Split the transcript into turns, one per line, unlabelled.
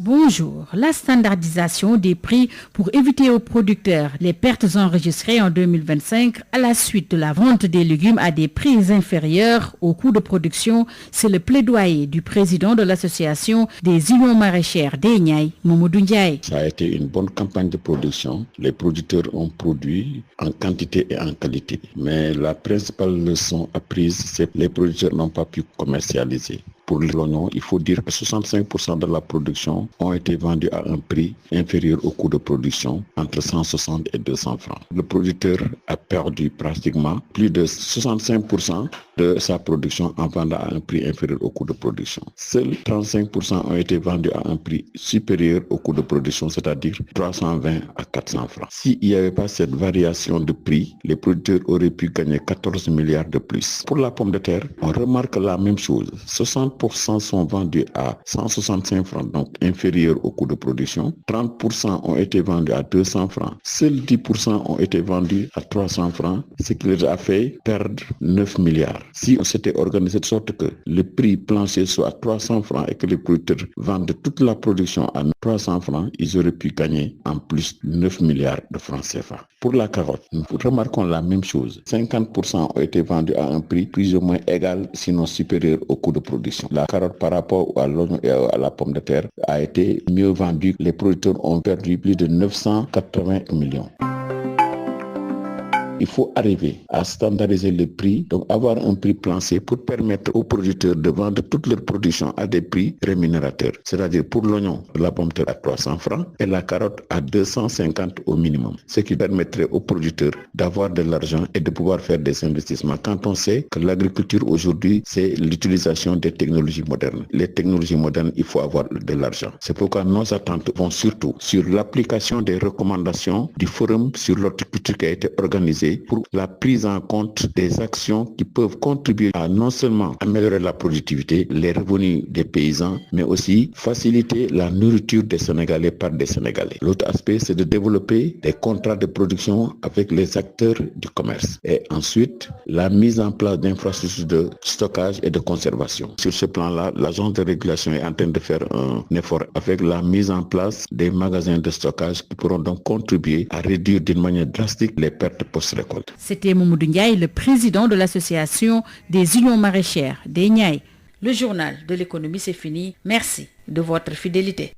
Bonjour. La standardisation des prix pour éviter aux producteurs les pertes enregistrées en 2025 à la suite de la vente des légumes à des prix inférieurs au coût de production, c'est le plaidoyer du président de l'association des unions maraîchères des Niayes, Mamadou Ndiaye.
Ça a été une bonne campagne de production. Les producteurs ont produit en quantité et en qualité. Mais la principale leçon apprise, c'est que les producteurs n'ont pas pu commercialiser. Pour l'oignon, il faut dire que 65% de la production ont été vendus à un prix inférieur au coût de production, entre 160 et 200 francs. Le producteur a perdu pratiquement plus de 65% de sa production en vendant à un prix inférieur au coût de production. Seuls 35% ont été vendus à un prix supérieur au coût de production, c'est-à-dire 320 à 400 francs. S'il n'y avait pas cette variation de prix, les producteurs auraient pu gagner 14 milliards de plus. Pour la pomme de terre, on remarque la même chose. 60% sont vendus à 165 francs, donc inférieur au coût de production. 30% ont été vendus à 200 francs. Seuls 10% ont été vendus à 300 francs, ce qui leur a fait perdre 9 milliards. Si on s'était organisé de sorte que le prix plancher soit à 300 francs et que les producteurs vendent toute la production à 300 francs, ils auraient pu gagner en plus 9 milliards de francs CFA. Pour la carotte, nous remarquons la même chose. 50% ont été vendus à un prix plus ou moins égal, sinon supérieur au coût de production. La carotte par rapport à l'oignon et à la pomme de terre a été mieux vendue. Les producteurs ont perdu plus de 980 millions. Il faut arriver à standardiser le prix, donc avoir un prix plancher pour permettre aux producteurs de vendre toute leur production à des prix rémunérateurs. C'est-à-dire pour l'oignon, la pomme de terre à 300 francs et la carotte à 250 au minimum. Ce qui permettrait aux producteurs d'avoir de l'argent et de pouvoir faire des investissements. Quand on sait que l'agriculture aujourd'hui, c'est l'utilisation des technologies modernes. Les technologies modernes, il faut avoir de l'argent. C'est pourquoi nos attentes vont surtout sur l'application des recommandations du forum sur l'horticulture qui a été organisé pour la prise en compte des actions qui peuvent contribuer à non seulement améliorer la productivité, les revenus des paysans, mais aussi faciliter la nourriture des Sénégalais par des Sénégalais. L'autre aspect, c'est de développer des contrats de production avec les acteurs du commerce. Et ensuite, la mise en place d'infrastructures de stockage et de conservation. Sur ce plan-là, l'agence de régulation est en train de faire un effort avec la mise en place des magasins de stockage qui pourront donc contribuer à réduire d'une manière drastique les pertes post-récolte.
C'était Mamadou Ndiaye, le président de l'association des unions maraîchères des Niayes. Le journal de l'économie, c'est fini. Merci de votre fidélité.